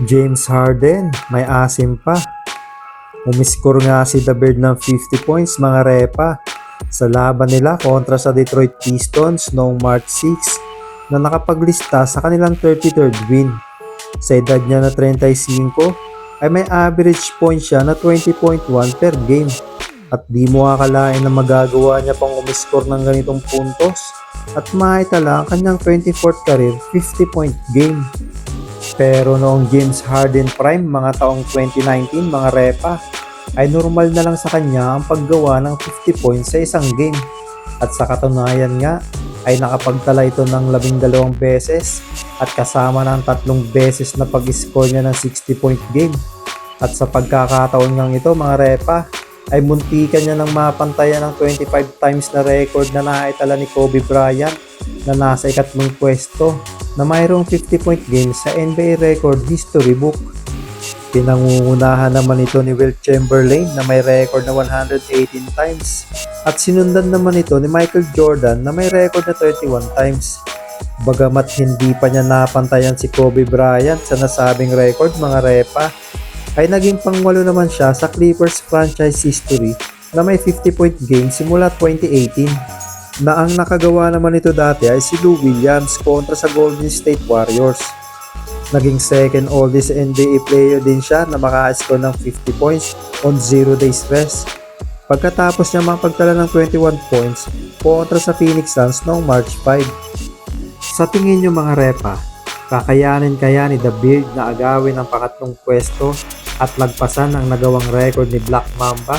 James Harden, may asim pa. Umiskor nga si The Bird ng 50 points mga repa sa laban nila kontra sa Detroit Pistons noong March 6 na nakapaglista sa kanilang 33rd win. Sa edad niya na 35 ay may average point siya na 20.1 per game at di mo akalain na magagawa niya pang umiskor ng ganitong puntos at maitala ang kanyang 24th career 50-point game. Pero noong James Harden prime mga taong 2019 mga repa ay normal na lang sa kanya ang paggawa ng 50 points sa isang game. At sa katunayan nga ay nakapagtala ito ng 12 beses at kasama ng 3 beses na pag-score niya ng 60-point game. At sa pagkakataon ngang ito mga repa ay muntikan niya ng mapantayan ng 25 times na record na naitala ni Kobe Bryant na nasa ikatlong pwesto na mayroong 50-point games sa NBA record history book. Pinangungunahan naman ito ni Wilt Chamberlain na may record na 118 times at sinundan naman ito ni Michael Jordan na may record na 31 times. Bagamat hindi pa niya napantayan si Kobe Bryant sa nasabing record mga repa, ay naging pangwalo naman siya sa Clippers franchise history na may 50-point game simula 2018. Na ang nakagawa naman ito dati ay si Lou Williams kontra sa Golden State Warriors. Naging second oldest NBA player din siya na maka-score ng 50 points on 0 days rest pagkatapos niya makapagtala ng 21 points kontra sa Phoenix Suns noong March 5. Sa tingin nyo mga repa, kakayanin kaya ni The Beard na agawin ang pangatlong pwesto at lagpasan ang nagawang record ni Black Mamba?